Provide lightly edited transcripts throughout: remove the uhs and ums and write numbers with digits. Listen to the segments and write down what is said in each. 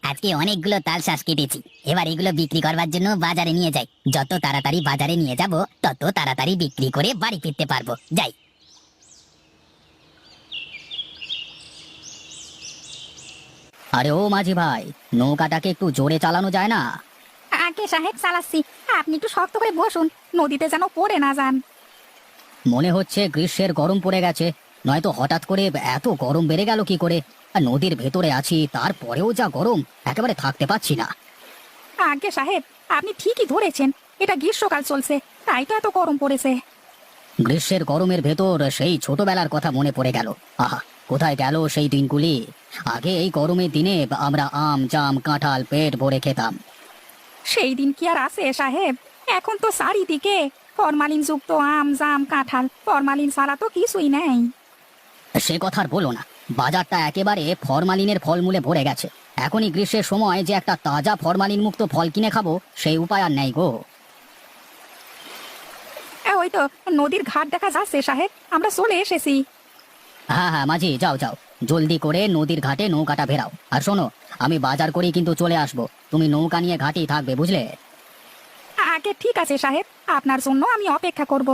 আজকে অনেকগুলো তাল শাঁস কেটেছি। এবার এগুলো বিক্রি করবার জন্য বাজারে নিয়ে যাই। যত তাড়াতাড়ি বাজারে নিয়ে যাব তত তাড়াতাড়ি বিক্রি করে বাড়ি ফিরতে পারবো। যাই। আরে ও মাঝি ভাই, নৌকাটাকে একটু জোরে চালানো যায় না? আগে সাহেব চালাচ্ছি, আপনি একটু শক্ত করে বসুন, নদীতে যেন পড়ে না যান। মনে হচ্ছে গ্রীষ্মের গরম পড়ে গেছে, নয়তো হঠাৎ করে এত গরম বেড়ে গেল কি করে? আর নদীর ভেতরে আছি, তারপরেও যা গরম, একেবারে থাকতে পারছি না। আগে সাহেব, আপনি ঠিকই ধরেছেন, এটা গ্রীষ্মকাল চলছে, তাই তো এত গরম পড়েছে। গ্রীষ্মের গরমের ভেতর সেই ছোটবেলার কথা মনে পড়ে গেল। আহা, কোথায় গেল সেই দিনগুলি? আগে এই গরমের দিনে আমরা আম জাম কাঁঠাল পেট ভরে খেতাম। সেই দিন কি আর আছে সাহেব? এখন তো চারিদিকে ফরমালিন যুক্ত আম জাম কাঁঠাল, ফরমালিন ছাড়া তো কিছুই নেই। সে কথা আর বলো না, বাজারটা একেবারে ফরমালিনের ফলমূলে ভরে গেছে। এখনই গ্রীষ্মের সময় যে একটা তাজা ফরমালিন মুক্ত ফল কিনে খাবো, সেই উপায় আর নেই গো। ওই তো নদীর ঘাট দেখা যাচ্ছে সাহেব, আমরা চলে এসেছি। হ্যাঁ হ্যাঁ মাঝি, যাও যাও, জলদি করে নদীর ঘাটে নৌকাটা ভেরাও। আর শোনো, আমি বাজার করেই কিন্তু চলে আসবো, তুমি নৌকা নিয়ে ঘাটেই থাকবে, বুঝলে? আগে ঠিক আছে সাহেব, আপনার জন্য আমি অপেক্ষা করব।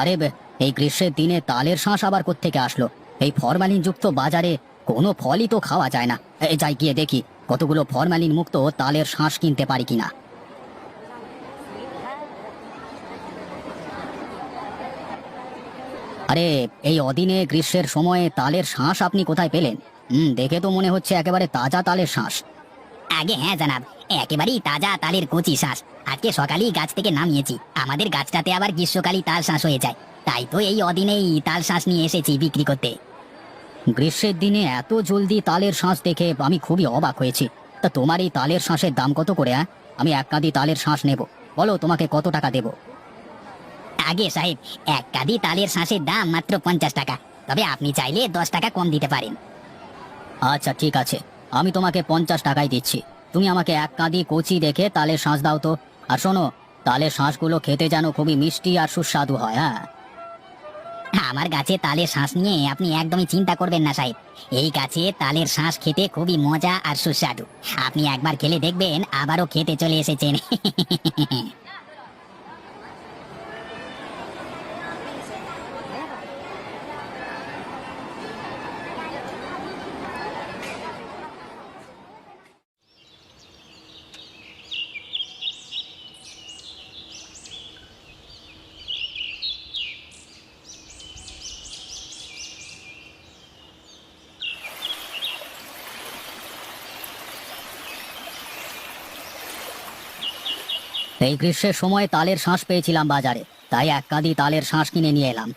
আরে এই গ্রীষ্মের দিনে তালের শাঁস আবার কোত্থেকে আসলো? এই ফরমালিন যুক্ত বাজারে কোনো ফলই তো খাওয়া যায় না। যাই গিয়ে দেখি কতগুলো ফরমালিন মুক্ত তালের শাঁস কিনতে পারি কিনা। আরে এই অদিনে গ্রীষ্মের সময়ে তালের শাঁস আপনি কোথায় পেলেন? দেখে তো মনে হচ্ছে একেবারে তাজা তালের শাঁস। আগে হ্যাঁ জানাব, একেবারেই তাজা তালের কচি শাঁস। আজকে সকালেই গাছ থেকে নামিয়েছি। আমাদের গাছটাতে আবার গ্রীষ্মকালই তাল শাঁস হয়ে যায়, তাই তো এই অদিনেই তাল শাঁস নিয়ে এসেছি বিক্রি করতে। গ্রীষ্মের দিনে এত জলদি তালের শাঁস দেখে আমি খুবই অবাক হয়েছি। তা তোমার এই তালের শাঁসের দাম কত করে? আমি এক কাঁদি তালের শাঁস নেব, বলো তোমাকে কত টাকা দেব? আগে সাহেব, এক কাঁদি তালের শাঁসের দাম মাত্র 50 টাকা, তবে আপনি চাইলে 10 টাকা কম দিতে পারেন। আচ্ছা ঠিক আছে, আমি তোমাকে 50 টাকাই দিচ্ছি। তুমি আমাকে এক কাঁদি কচি দেখে তালের শাঁস দাও তো। আর শোনো, তালের শাঁসগুলো খেতে যেন খুবই মিষ্টি আর সুস্বাদু হয়। হ্যাঁ, আমার গাছে তালের শাঁস নিয়ে আপনি একদমই চিন্তা করবেন না সাহেব। এই গাছে তালের শাঁস খেতে খুবই মজা আর সুস্বাদু। আপনি একবার খেলে দেখবেন আবারও খেতে চলে এসেছেন। এই গ্রীষ্মের সময় তালের শাঁস পেয়েছিলাম বাজারে, তাই এক কাঁদি তালের শাঁস কিনে নিয়ে এলাম।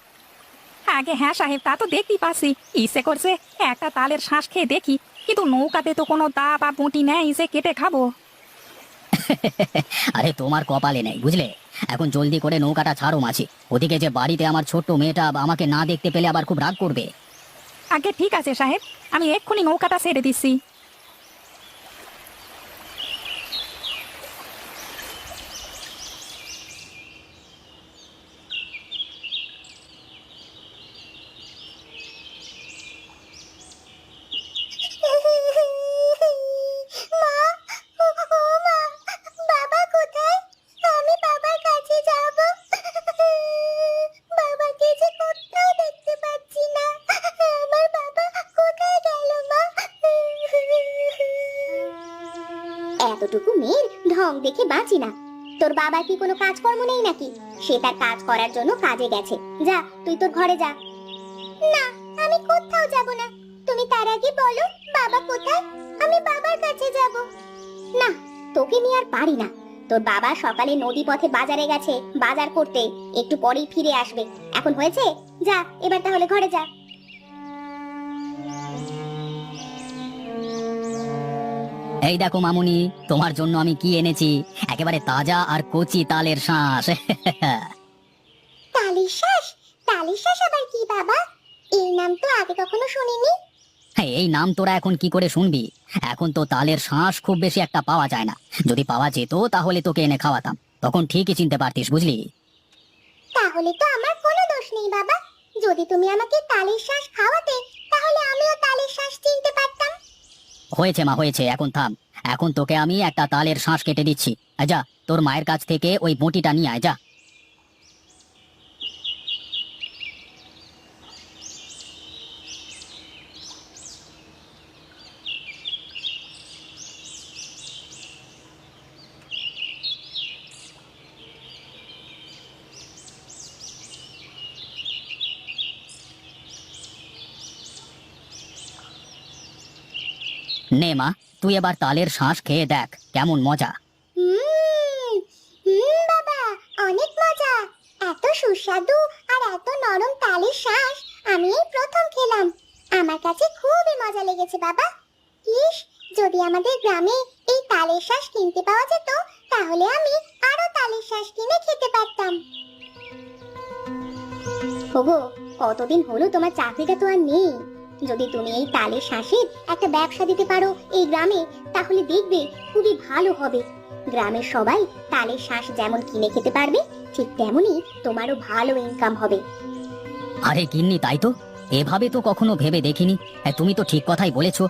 আগে হ্যাঁ সাহেব, তা তো দেখতেই পাচ্ছি, ইচ্ছে করছে একটা তালের শ্বাস খেয়ে দেখি, কিন্তু নৌকাতে তো কোনো দা বা বঁটি নেই যে কেটে খাবো। আরে তোমার কপালে নেই, বুঝলে? এখন জলদি করে নৌকাটা ছাড়ো মাঝি, ওদিকে যে বাড়িতে আমার ছোট্ট মেয়েটা আমাকে না দেখতে পেলে আবার খুব রাগ করবে। আগে ঠিক আছে সাহেব, আমি এক্ষুনি নৌকাটা ছেড়ে দিচ্ছি। এতটুকু মেয়ের ঢং দেখে বাঁচি না। তোর বাবা কি কোনো কাজকর্ম নেই নাকি? সে তার কাজ করার জন্য কাজে গেছে। যা, তুই তোর ঘরে যা। না, আমি কোথাও যাব না। তুমি তার আগে বলো বাবা কোথায়, আমি বাবার কাছে যাব। না, তোকে নিয়ে আর পারি না। তোর বাবা সকালে নদী পথে বাজারে গেছে বাজার করতে, একটু পরেই ফিরে আসবে। এখন হয়েছে, যা এবার তাহলে ঘরে যা। এই দেখো মামুনি, তোমার জন্য আমি কি এনেছি, একেবারে তাজা আর কচি তালের শাঁস। তালের শ্বাস? তালের শ্বাস আবার কি বাবা? এই নাম তো আগে কখনো শুনিনি। এই নাম তোরা এখন কি করে শুনবি? এখন তো তালের শাঁস খুব বেশি একটা পাওয়া যায় না। যদি পাওয়া যেত তাহলে তোকে এনে খাওয়াতাম, তখন ঠিকই চিনতে পারতিস, বুঝলি? তাহলে তো আমার কোনো দোষ নেই বাবা। যদি তুমি আমাকে তালের শ্বাস খাওয়াতে তাহলে আমিও তালের শ্বাস চিনতে পারতাম। হয়েছে মা, হয়েছে, এখন থাম। এখন তোকে আমি একটা তালের শাঁস কেটে দিচ্ছি। যা, তোর মায়ের কাছ থেকে ওই বঁটিটা নিয়ে আয়, যা। নে মা, তুই এবার তালের শাঁস খেয়ে দেখ কেমন মজা। হুম হুম বাবা, অনেক মজা। এত সুস্বাদু আর এত নরম তালের শ্বাস আমি এই প্রথম খেলাম। আমার কাছে খুবই মজা লেগেছে বাবা। ইস, যদি আমাদের গ্রামে এই তালের শ্বাস কিনতে পাওয়া যেত তাহলে আমি আরো তালের শ্বাস কিনে খেতে পারতাম। ওগো, কতদিন হলো তোমার চাকরিটা তো আর নেই। যদি তুমি এই তালের শ্বাসের একটা ব্যবসা দিতে পারো এই গ্রামে, তাহলে দেখবে খুবই ভালো হবে। গ্রামের সবাই তালের শ্বাস যেমন কিনে খেতে পারবে, ঠিক তেমনি তোমারও ভালো ইনকাম হবে। আরে গিন্নি, তাই তো, এভাবে তো কখনো ভেবে দেখিনি। তুমি তো ঠিক কথাই বলেছো।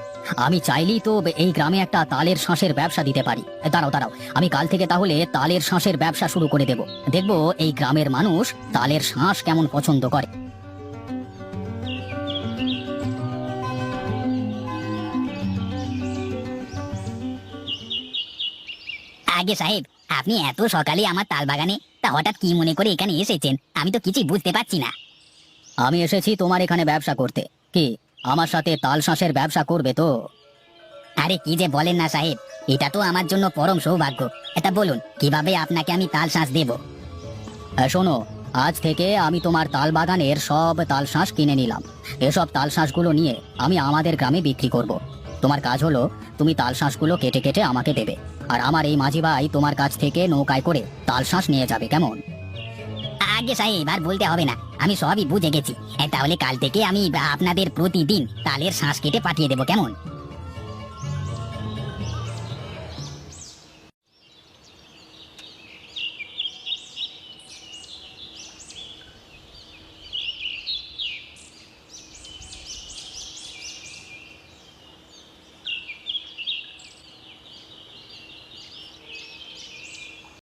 আমি চাইলেই তো এই গ্রামে একটা তালের শাঁসের ব্যবসা দিতে পারি। দাঁড়াও দাঁড়াও, আমি কাল থেকে তাহলে তালের শাঁসের ব্যবসা শুরু করে দেব। দেখবো এই গ্রামের মানুষ তালের শাঁস কেমন পছন্দ করে। আগে সাহেব, আপনি এত সকালে আমার তাল বাগানে, তা হঠাৎ কি মনে করে এখানে এসেছেন? আমি তো কিছুই বুঝতে পারছি না। আমি এসেছি তোমার এখানে ব্যবসা করতে। কি, আমার সাথে তাল শাঁসের ব্যবসা করবে তো? আরে কি যে বলেন না সাহেব, এটা তো আমার জন্য পরম সৌভাগ্য। এটা বলুন, কিভাবে আপনাকে আমি তাল শাঁস দেব? শোনো, আজ থেকে আমি তোমার তাল বাগানের সব তাল শাঁস কিনে নিলাম। এসব তাল শাঁসগুলো নিয়ে আমি আমাদের গ্রামে বিক্রি করব। তোমার কাজ হলো তুমি তাল শাঁসগুলো কেটে কেটে আমাকে দেবে, আর আমার এই মাঝি ভাই তোমার কাছ থেকে নৌকায় করে তাল শাঁস নিয়ে যাবে, কেমন? আগে সাহেব, আর বলতে হবে না, আমি সবই বুঝে গেছি। তাহলে কাল থেকে আমি আপনাদের প্রতিদিন তালের শাঁস কেটে পাঠিয়ে দেবো, কেমন?